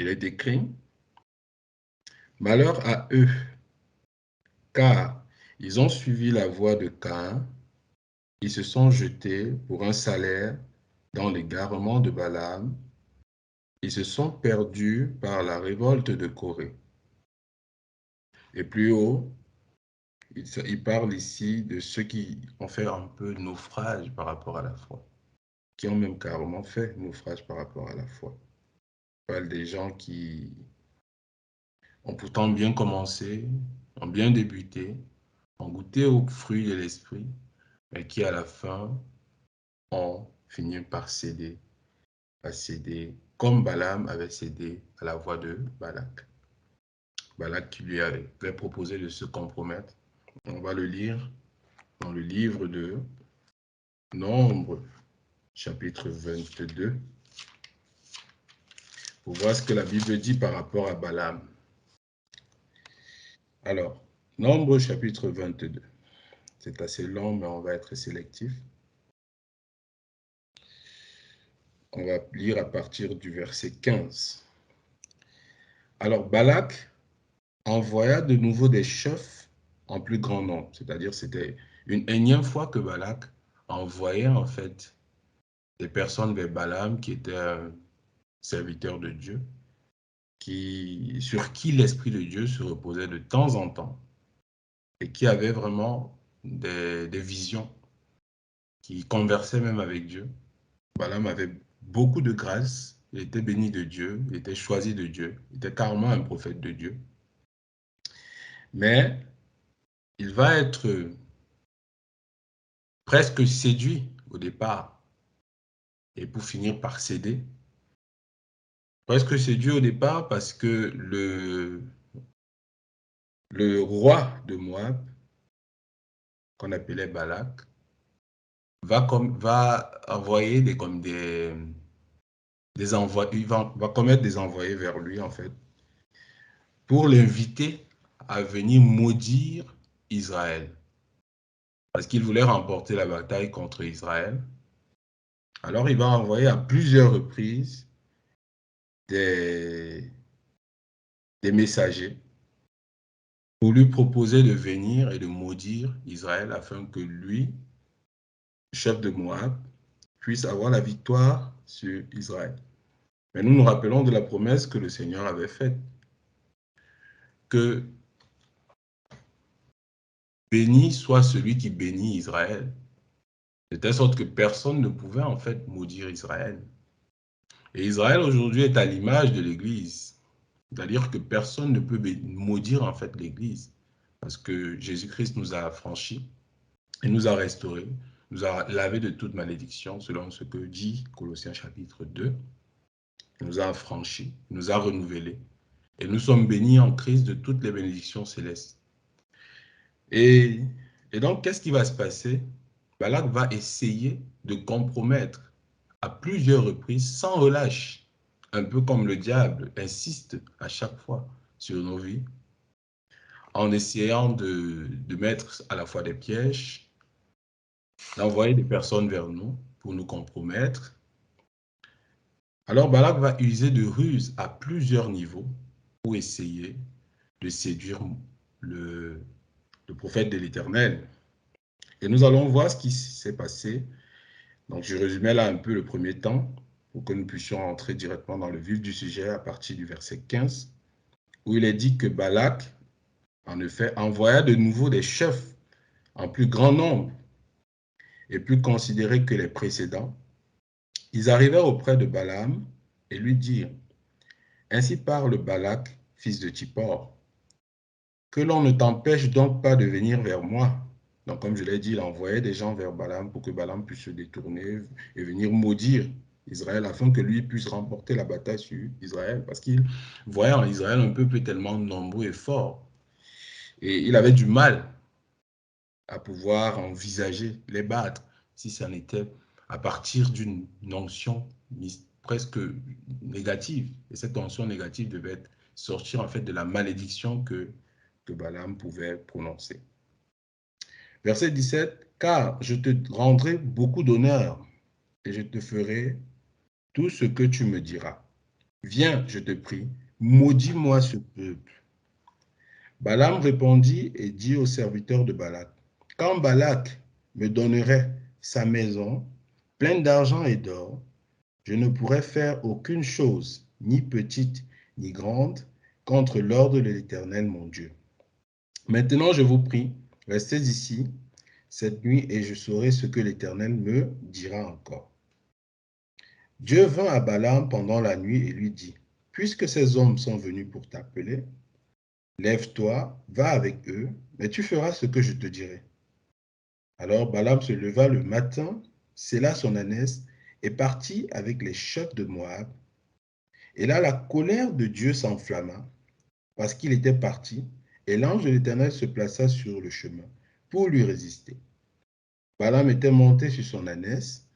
Il est écrit, « Malheur à eux, car ils ont suivi la voie de Caïn, ils se sont jetés pour un salaire dans l'égarement de Balaam, ils se sont perdus par la révolte de Corée. » Et plus haut, il parle ici de ceux qui ont fait un peu naufrage par rapport à la foi, qui ont même carrément fait naufrage par rapport à la foi. Il parle des gens qui ont pourtant bien commencé, ont bien débuté, ont goûté aux fruits de l'esprit, mais qui à la fin ont fini par céder, comme Balaam avait cédé à la voix de Balak. Balak qui lui avait proposé de se compromettre. On va le lire dans le livre de Nombre, chapitre 22, pour voir ce que la Bible dit par rapport à Balaam. Alors, Nombre, chapitre 22. C'est assez long, mais on va être sélectif. On va lire à partir du verset 15. Alors, Balak envoya de nouveau des chefs en plus grand nombre. C'est-à-dire, c'était une énième fois que Balak envoyait en fait des personnes vers Balaam qui était un serviteur de Dieu, sur qui l'Esprit de Dieu se reposait de temps en temps et qui avait vraiment des visions, qui conversait même avec Dieu. Balaam avait beaucoup de grâce, il était béni de Dieu, il était choisi de Dieu, il était carrément un prophète de Dieu. Mais il va être presque séduit au départ et pour finir par céder. Presque séduit au départ parce que le roi de Moab, qu'on appelait Balak, va envoyer des envois, va commettre des envoyés vers lui en fait, pour l'inviter à venir maudire Israël. Parce qu'il voulait remporter la bataille contre Israël. Alors il va envoyer à plusieurs reprises des messagers pour lui proposer de venir et de maudire Israël afin que lui, chef de Moab, puisse avoir la victoire sur Israël. Mais nous nous rappelons de la promesse que le Seigneur avait faite, que béni soit celui qui bénit Israël, de telle sorte que personne ne pouvait en fait maudire Israël. Et Israël aujourd'hui est à l'image de l'Église, c'est-à-dire que personne ne peut maudire en fait l'Église, parce que Jésus-Christ nous a affranchis et nous a restaurés, nous a lavé de toute malédiction, selon ce que dit Colossiens chapitre 2. Il nous a affranchis, il nous a renouvelés, et nous sommes bénis en Christ de toutes les bénédictions célestes. Et donc, qu'est-ce qui va se passer? Balak va essayer de compromettre à plusieurs reprises, sans relâche, un peu comme le diable insiste à chaque fois sur nos vies, en essayant de mettre à la fois des pièges, d'envoyer des personnes vers nous pour nous compromettre. Alors Balak va user de ruses à plusieurs niveaux pour essayer de séduire le prophète de l'Éternel. Et nous allons voir ce qui s'est passé. Donc je résumais là un peu le premier temps pour que nous puissions entrer directement dans le vif du sujet à partir du verset 15, où il est dit que Balak, en effet, envoya de nouveau des chefs en plus grand nombre et plus considérés que les précédents. Ils arrivèrent auprès de Balaam et lui dirent, « Ainsi parle Balak, fils de Tsippor, que l'on ne t'empêche donc pas de venir vers moi. » Donc, comme je l'ai dit, il envoyait des gens vers Balaam pour que Balaam puisse se détourner et venir maudire Israël afin que lui puisse remporter la bataille sur Israël. Parce qu'il voyait en Israël un peuple tellement nombreux et fort. Et il avait du mal à pouvoir envisager les battre si ça n'était à partir d'une onction presque négative. Et cette onction négative devait sortir en fait de la malédiction que Balaam pouvait prononcer. Verset 17, « Car je te rendrai beaucoup d'honneur et je te ferai tout ce que tu me diras. Viens, je te prie, maudis-moi ce peuple. Balaam répondit et dit aux serviteurs de Balak, quand Balak me donnerait sa maison pleine d'argent et d'or, je ne pourrais faire aucune chose, ni petite ni grande, contre l'ordre de l'Éternel mon Dieu. Maintenant, je vous prie, restez ici cette nuit et je saurai ce que l'Éternel me dira encore. Dieu vint à Balaam pendant la nuit et lui dit, puisque ces hommes sont venus pour t'appeler, lève-toi, va avec eux, mais tu feras ce que je te dirai. Alors Balaam se leva le matin, sella son ânesse et partit avec les chefs de Moab. Et là, la colère de Dieu s'enflamma parce qu'il était parti, et l'ange de l'Éternel se plaça sur le chemin pour lui résister. Balaam était monté sur son ânesse,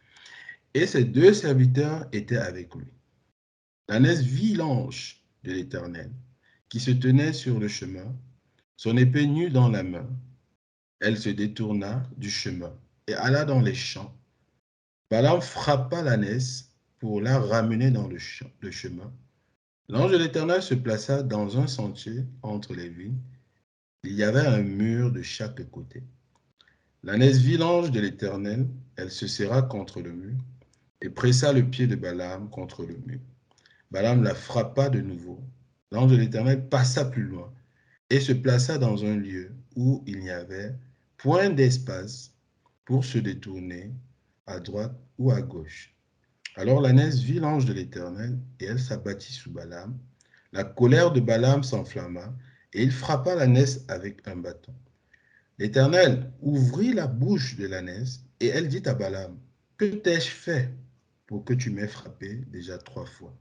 et ses deux serviteurs étaient avec lui. L'ânesse vit l'ange de l'Éternel qui se tenait sur le chemin, son épée nue dans la main. Elle se détourna du chemin et alla dans les champs. Balaam frappa l'ânesse pour la ramener dans le chemin. L'ange de l'Éternel se plaça dans un sentier entre les vignes. Il y avait un mur de chaque côté. L'ânesse vit l'ange de l'Éternel, elle se serra contre le mur et pressa le pied de Balaam contre le mur. Balaam la frappa de nouveau. L'ange de l'Éternel passa plus loin et se plaça dans un lieu où il n'y avait point d'espace pour se détourner à droite ou à gauche. Alors l'ânesse vit l'ange de l'Éternel et elle s'abattit sous Balaam. La colère de Balaam s'enflamma et il frappa l'ânesse avec un bâton. L'Éternel ouvrit la bouche de l'ânesse et elle dit à Balaam, que t'ai-je fait pour que tu m'aies frappé déjà 3 fois?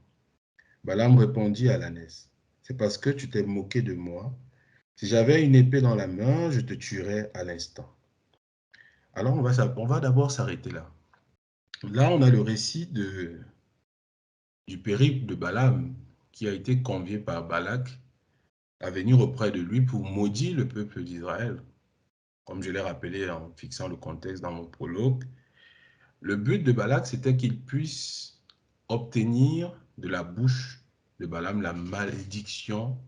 Balaam répondit à l'ânesse, c'est parce que tu t'es moqué de moi. Si j'avais une épée dans la main, je te tuerais à l'instant. Alors on va d'abord s'arrêter là. Là, on a le récit du périple de Balaam qui a été convié par Balak à venir auprès de lui pour maudire le peuple d'Israël. Comme je l'ai rappelé en fixant le contexte dans mon prologue, le but de Balak, c'était qu'il puisse obtenir de la bouche de Balaam la malédiction,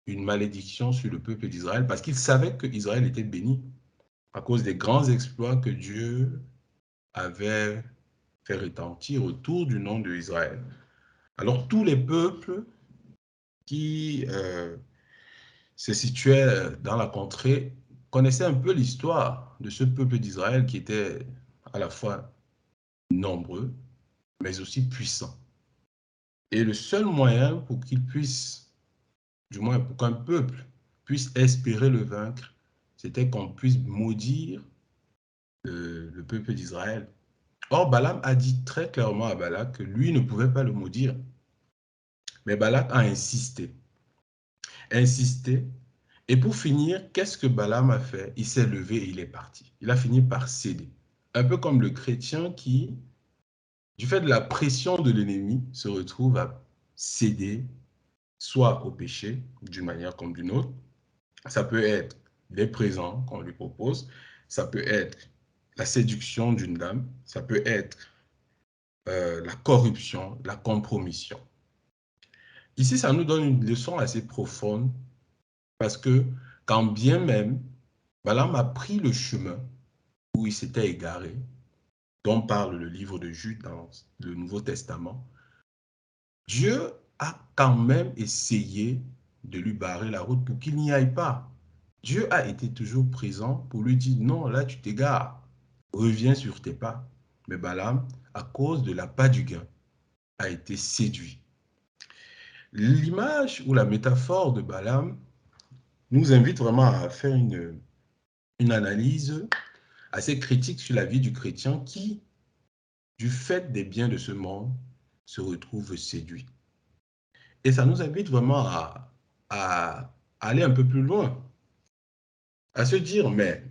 une malédiction sur le peuple d'Israël, parce qu'il savait que Israël était béni à cause des grands exploits que Dieu avait fait retentir autour du nom d'Israël. Alors tous les peuples qui se situaient dans la contrée connaissaient un peu l'histoire de ce peuple d'Israël qui était à la fois nombreux, mais aussi puissant. Et le seul moyen pour qu'il puisse, du moins pour qu'un peuple puisse espérer le vaincre, c'était qu'on puisse maudire le peuple d'Israël. Or, Balaam a dit très clairement à Balak que lui ne pouvait pas le maudire. Mais Balak a insisté. Insisté. Et pour finir, qu'est-ce que Balaam a fait? Il s'est levé et il est parti. Il a fini par céder. Un peu comme le chrétien qui, du fait de la pression de l'ennemi, se retrouve à céder soit au péché, d'une manière comme d'une autre. Ça peut être les présents qu'on lui propose. Ça peut être la séduction d'une dame. Ça peut être la corruption, la compromission. Ici, ça nous donne une leçon assez profonde parce que quand bien même Balaam a pris le chemin où il s'était égaré, dont parle le livre de Jude dans le Nouveau Testament, Dieu a quand même essayé de lui barrer la route pour qu'il n'y aille pas. Dieu a été toujours présent pour lui dire non, là tu t'égares, reviens sur tes pas. Mais Balaam, à cause de l'appât du gain, a été séduit. L'image ou la métaphore de Balaam nous invite vraiment à faire une analyse assez critique sur la vie du chrétien qui, du fait des biens de ce monde, se retrouve séduit. Et ça nous invite vraiment à aller un peu plus loin, à se dire, mais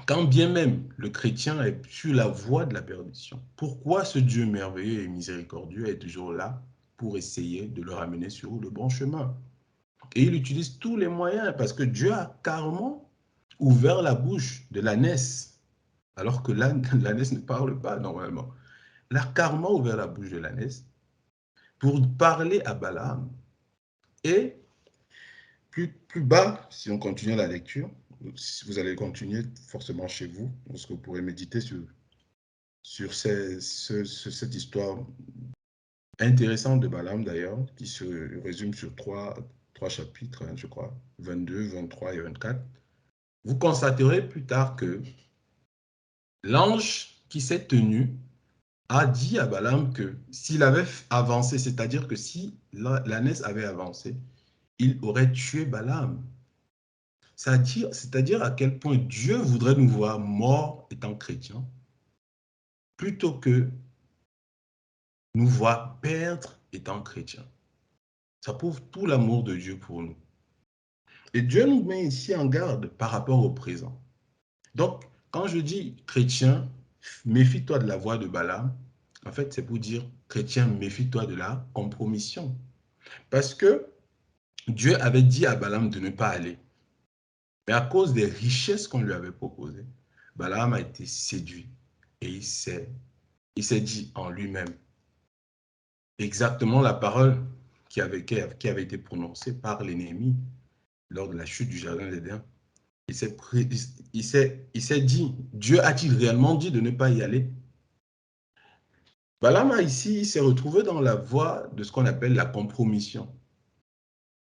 quand bien même le chrétien est sur la voie de la perdition, pourquoi ce Dieu merveilleux et miséricordieux est toujours là pour essayer de le ramener sur le bon chemin? Et il utilise tous les moyens parce que Dieu a carrément ouvert la bouche de l'ânesse, alors que l'ânesse ne parle pas normalement. Il a carrément ouvert la bouche de l'ânesse pour parler à Balaam. Et plus bas, si on continue la lecture, si vous allez continuer forcément chez vous, parce que vous pourrez méditer sur cette histoire intéressante de Balaam d'ailleurs, qui se résume sur trois chapitres, hein, je crois, 22, 23 et 24. Vous constaterez plus tard que l'ange qui s'est tenu a dit à Balaam que s'il avait avancé, c'est-à-dire que si l'ânesse avait avancé, il aurait tué Balaam. C'est-à-dire à quel point Dieu voudrait nous voir morts étant chrétiens, plutôt que nous voir perdre étant chrétiens. Ça prouve tout l'amour de Dieu pour nous. Et Dieu nous met ici en garde par rapport au présent. Donc, quand je dis chrétien, méfie-toi de la voix de Balaam, en fait, c'est pour dire chrétien, méfie-toi de la compromission. Parce que Dieu avait dit à Balaam de ne pas aller. Mais à cause des richesses qu'on lui avait proposées, Balaam a été séduit et il s'est dit en lui-même exactement la parole qui avait été prononcée par l'ennemi lors de la chute du jardin d'Éden. Il s'est dit, Dieu a-t-il réellement dit de ne pas y aller? Balaam ici, il s'est retrouvé dans la voie de ce qu'on appelle la compromission.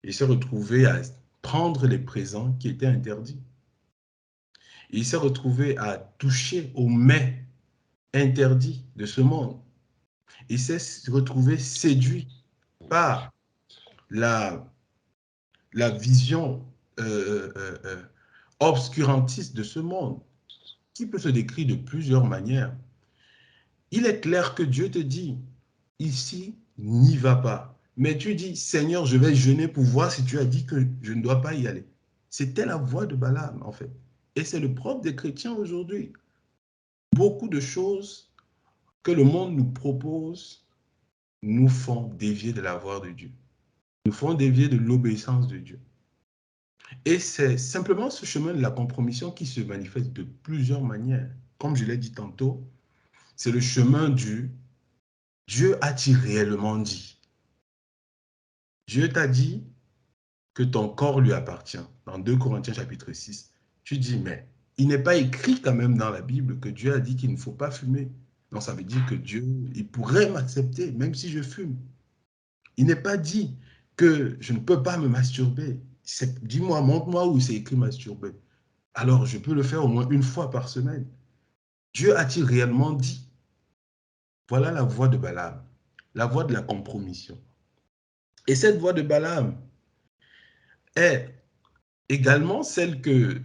Il s'est retrouvé à prendre les présents qui étaient interdits. Il s'est retrouvé à toucher aux mets interdits de ce monde. Il s'est retrouvé séduit par la vision obscurantiste de ce monde, qui peut se décrire de plusieurs manières. Il est clair que Dieu te dit, ici, n'y va pas. Mais tu dis, Seigneur, je vais jeûner pour voir si tu as dit que je ne dois pas y aller. C'était la voix de Balaam, en fait. Et c'est le propre des chrétiens aujourd'hui. Beaucoup de choses que le monde nous propose nous font dévier de la voix de Dieu, nous font dévier de l'obéissance de Dieu. Et c'est simplement ce chemin de la compromission qui se manifeste de plusieurs manières. Comme je l'ai dit tantôt, c'est le chemin du Dieu a-t-il réellement dit? Dieu t'a dit que ton corps lui appartient. Dans 2 Corinthiens chapitre 6, tu dis, mais il n'est pas écrit quand même dans la Bible que Dieu a dit qu'il ne faut pas fumer. Donc ça veut dire que Dieu, il pourrait m'accepter même si je fume. Il n'est pas dit que je ne peux pas me masturber. Dis-moi, montre-moi où c'est écrit masturber. Alors je peux le faire au moins une fois par semaine. Dieu a-t-il réellement dit? Voilà la voie de Balaam, la voie de la compromission. Et cette voie de Balaam est également celle que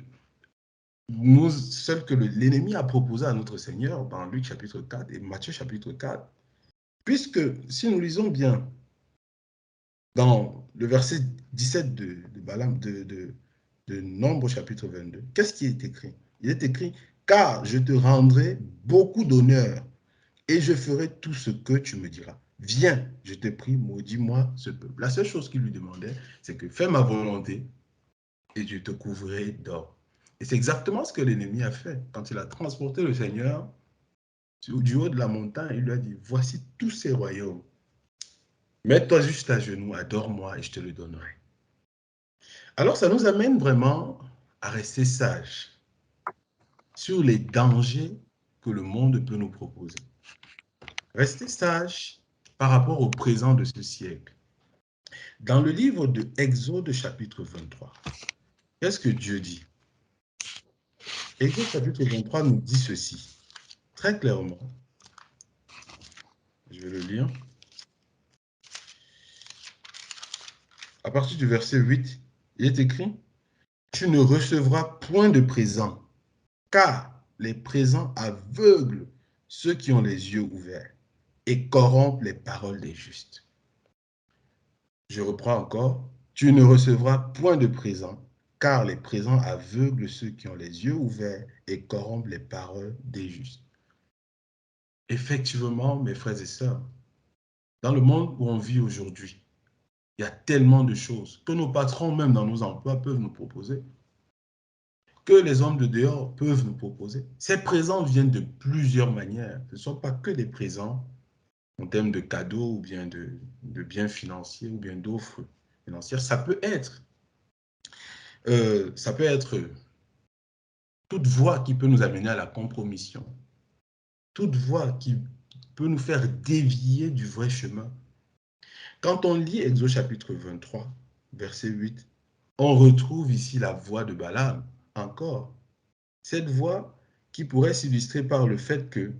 l'ennemi a proposée à notre Seigneur dans Luc chapitre 4 et Matthieu chapitre 4. Puisque si nous lisons bien dans le verset 17 de Balaam, de Nombre chapitre 22, qu'est-ce qui est écrit? Il est écrit, car je te rendrai beaucoup d'honneur et je ferai tout ce que tu me diras. Viens, je te prie, maudis-moi ce peuple. La seule chose qu'il lui demandait, c'est que fais ma volonté et je te couvrirai d'or. Et c'est exactement ce que l'ennemi a fait. Quand il a transporté le Seigneur du haut de la montagne, il lui a dit, voici tous ces royaumes. Mets-toi juste à genoux, adore-moi et je te le donnerai. Alors ça nous amène vraiment à rester sages sur les dangers que le monde peut nous proposer. Rester sage par rapport au présent de ce siècle. Dans le livre de Exode chapitre 23, qu'est-ce que Dieu dit? Exode chapitre 23 nous dit ceci, très clairement. Je vais le lire. À partir du verset 8, il est écrit, « Tu ne recevras point de présent, car les présents aveuglent ceux qui ont les yeux ouverts et corrompent les paroles des justes. » Je reprends encore, « Tu ne recevras point de présent, car les présents aveuglent ceux qui ont les yeux ouverts et corrompent les paroles des justes. » Effectivement, mes frères et sœurs, dans le monde où on vit aujourd'hui, il y a tellement de choses que nos patrons, même dans nos emplois, peuvent nous proposer, que les hommes de dehors peuvent nous proposer. Ces présents viennent de plusieurs manières. Ce ne sont pas que des présents en termes de cadeaux ou bien de biens financiers ou bien d'offres financières. Ça peut être toute voie qui peut nous amener à la compromission, toute voie qui peut nous faire dévier du vrai chemin. Quand on lit Exode chapitre 23, verset 8, on retrouve ici la voie de Balaam encore. Cette voie qui pourrait s'illustrer par le fait que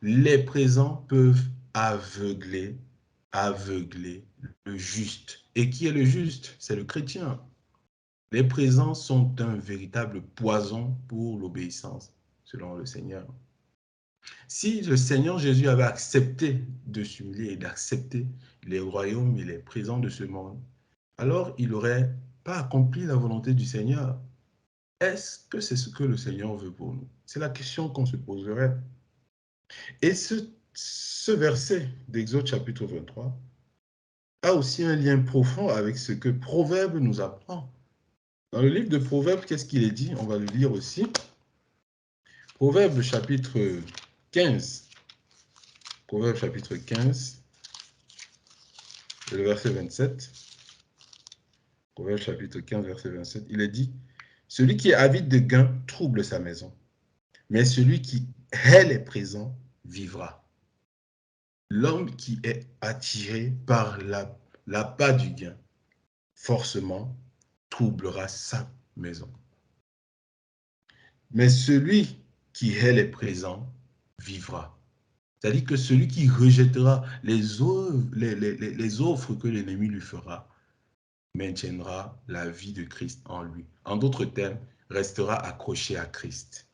les présents peuvent aveugler le juste. Et qui est le juste? C'est le chrétien. Les présents sont un véritable poison pour l'obéissance, selon le Seigneur. Si le Seigneur Jésus avait accepté de s'humilier et d'accepter les royaumes et les présents de ce monde, alors il n'aurait pas accompli la volonté du Seigneur. Est-ce que c'est ce que le Seigneur veut pour nous? C'est la question qu'on se poserait. Et ce verset d'Exode chapitre 23 a aussi un lien profond avec ce que Proverbe nous apprend. Dans le livre de Proverbes, qu'est-ce qu'il est dit? On va le lire aussi. Proverbe chapitre 15. Proverbe chapitre 15, le verset 27. Proverbe chapitre 15, verset 27. Il est dit, « Celui qui est avide de gain trouble sa maison, mais celui qui hait les présents vivra. » L'homme qui est attiré par l'appât du gain, forcément, troublera sa maison. Mais celui qui hait les présents vivra. C'est-à-dire que celui qui rejettera les offres que l'ennemi lui fera maintiendra la vie de Christ en lui. En d'autres termes, restera accroché à Christ,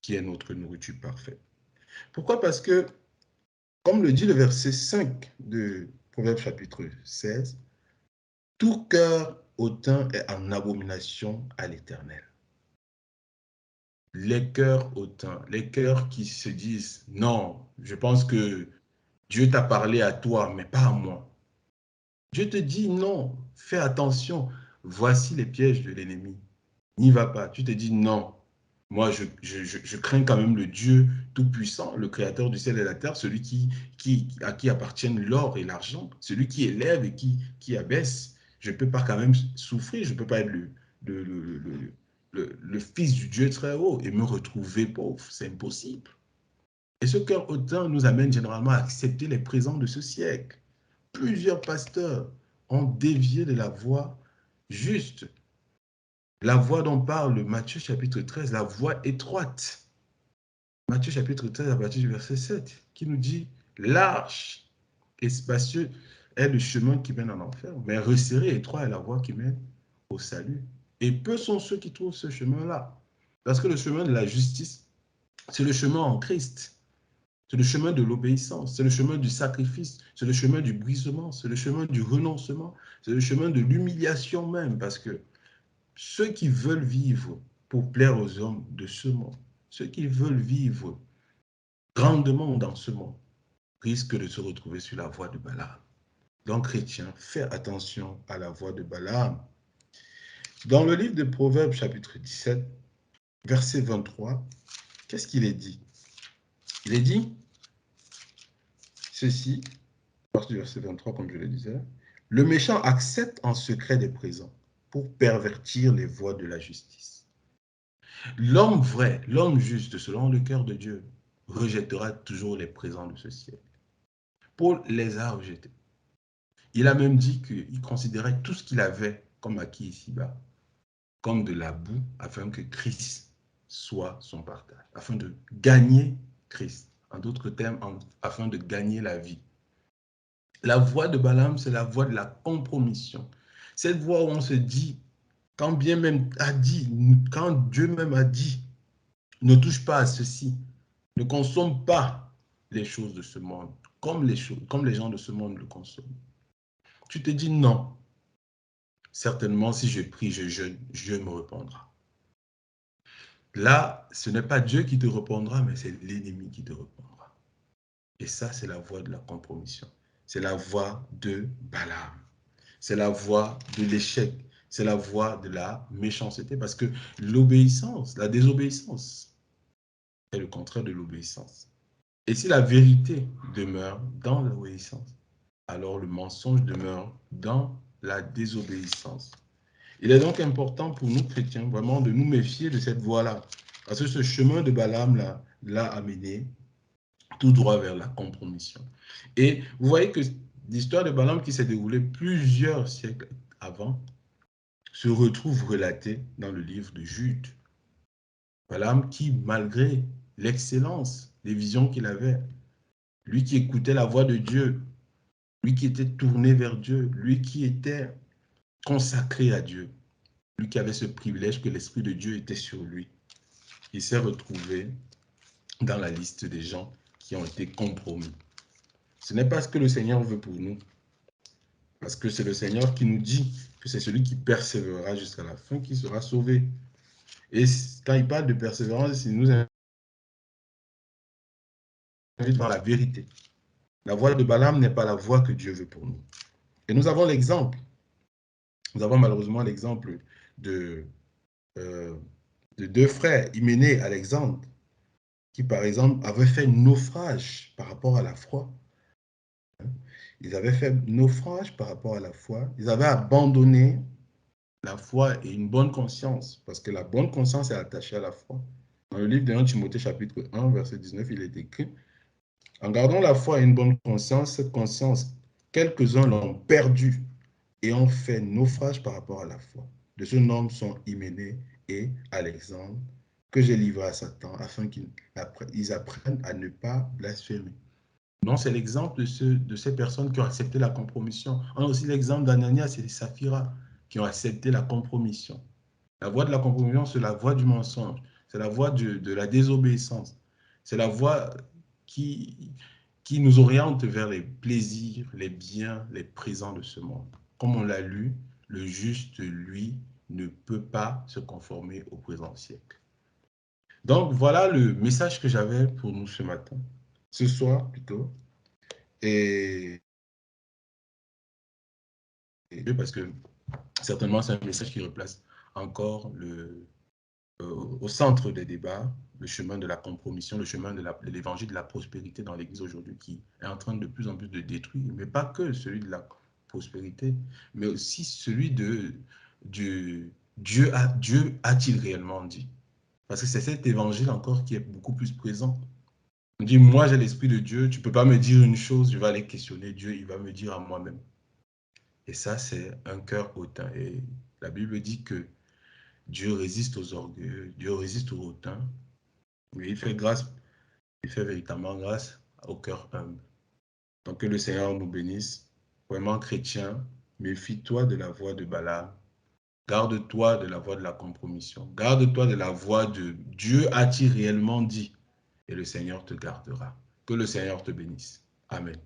qui est notre nourriture parfaite. Pourquoi? Parce que, comme le dit le verset 5 de Proverbe chapitre 16, tout cœur hautain est en abomination à l'Éternel. Les cœurs hautains, les cœurs qui se disent « Non, je pense que Dieu t'a parlé à toi, mais pas à moi. » Dieu te dit « Non, fais attention, voici les pièges de l'ennemi. N'y va pas. » Tu te dis « Non, moi je crains quand même le Dieu Tout-Puissant, le Créateur du ciel et de la terre, celui à qui appartiennent l'or et l'argent, celui qui élève et qui abaisse. Je ne peux pas quand même souffrir, je ne peux pas être le fils du Dieu très haut et me retrouver pauvre. C'est impossible. » Et ce cœur hautain nous amène généralement à accepter les présents de ce siècle. Plusieurs pasteurs ont dévié de la voie juste. La voie dont parle Matthieu chapitre 13, la voie étroite. Matthieu chapitre 13 à partir du verset 7, qui nous dit « Large et spacieux est le chemin qui mène en enfer, mais resserré et étroit est la voie qui mène au salut. Et peu sont ceux qui trouvent ce chemin-là. Parce que le chemin de la justice, c'est le chemin en Christ. C'est le chemin de l'obéissance, c'est le chemin du sacrifice, c'est le chemin du brisement, c'est le chemin du renoncement, c'est le chemin de l'humiliation même, parce que ceux qui veulent vivre pour plaire aux hommes de ce monde, ceux qui veulent vivre grandement dans ce monde, risquent de se retrouver sur la voie de Balaam. Donc, chrétien, fais attention à la voie de Balaam. Dans le livre de Proverbes, chapitre 17, verset 23, qu'est-ce qu'il est dit? Il est dit ceci, à partir du verset 23, comme je le disais, « Le méchant accepte en secret des présents pour pervertir les voies de la justice. L'homme vrai, l'homme juste, selon le cœur de Dieu, rejettera toujours les présents de ce siècle. » Paul les a rejetés. Il a même dit qu'il considérait tout ce qu'il avait comme acquis ici-bas, comme de la boue, afin que Christ soit son partage, afin de gagner Christ. En d'autres termes, afin de gagner la vie. La voie de Balaam, c'est la voie de la compromission. Cette voie où on se dit, quand Dieu même a dit, ne touche pas à ceci, ne consomme pas les choses de ce monde, comme les gens de ce monde le consomment. Tu te dis non. Certainement, si je prie, je jeûne, Dieu me répondra. Là, ce n'est pas Dieu qui te répondra, mais c'est l'ennemi qui te répondra. Et ça, c'est la voie de la compromission. C'est la voie de Balaam. C'est la voie de l'échec. C'est la voie de la méchanceté. Parce que l'obéissance, la désobéissance, est le contraire de l'obéissance. Et si la vérité demeure dans l'obéissance, alors le mensonge demeure dans la désobéissance. Il est donc important pour nous chrétiens vraiment de nous méfier de cette voie-là. Parce que ce chemin de Balaam l'a amené tout droit vers la compromission. Et vous voyez que l'histoire de Balaam qui s'est déroulée plusieurs siècles avant se retrouve relatée dans le livre de Jude. Balaam qui, malgré l'excellence des visions qu'il avait, lui qui écoutait la voix de Dieu, lui qui était tourné vers Dieu, lui qui était consacré à Dieu, lui qui avait ce privilège que l'Esprit de Dieu était sur lui, il s'est retrouvé dans la liste des gens qui ont été compromis. Ce n'est pas ce que le Seigneur veut pour nous, parce que c'est le Seigneur qui nous dit que c'est celui qui persévérera jusqu'à la fin qui sera sauvé. Et quand il parle de persévérance, il nous invite dans la vérité. La voie de Balaam n'est pas la voie que Dieu veut pour nous. Et nous avons l'exemple. Nous avons malheureusement l'exemple de deux frères, Hyménée et Alexandre, qui par exemple avaient fait naufrage par rapport à la foi. Ils avaient fait naufrage par rapport à la foi. Ils avaient abandonné la foi et une bonne conscience, parce que la bonne conscience est attachée à la foi. Dans le livre de 1 Timothée chapitre 1, verset 19, il est écrit « En gardant la foi et une bonne conscience, cette conscience, quelques-uns l'ont perdue et ont fait naufrage par rapport à la foi. De ce nombre sont Hyménée et Alexandre, que j'ai livré à Satan, afin qu'ils apprennent à ne pas blasphémer. » Non, c'est l'exemple de ces personnes qui ont accepté la compromission. On a aussi l'exemple d'Ananias et de Saphira qui ont accepté la compromission. La voie de la compromission, c'est la voie du mensonge, c'est la voie de la désobéissance, c'est la voie qui nous oriente vers les plaisirs, les biens, les présents de ce monde. Comme on l'a lu, le juste, lui, ne peut pas se conformer au présent siècle. Donc, voilà le message que j'avais pour nous ce matin, ce soir plutôt. Et parce que certainement, c'est un message qui replace encore au centre des débats le chemin de la compromission, le chemin de l'évangile de la prospérité dans l'Église aujourd'hui qui est en train de plus en plus de détruire, mais pas que celui de la prospérité, mais aussi celui de Dieu a-t-il réellement dit? Parce que c'est cet évangile encore qui est beaucoup plus présent. On dit, moi j'ai l'Esprit de Dieu, tu ne peux pas me dire une chose, je vais aller questionner Dieu, il va me dire à moi-même. Et ça, c'est un cœur hautain. Et la Bible dit que Dieu résiste aux orgueilleux, Dieu résiste aux hautains, mais il fait véritablement grâce au cœur humble. Donc que le Seigneur nous bénisse. Vraiment chrétien, méfie-toi de la voie de Balaam. Garde-toi de la voie de la compromission. Garde-toi de la voie de Dieu a-t-il réellement dit? Et le Seigneur te gardera. Que le Seigneur te bénisse. Amen.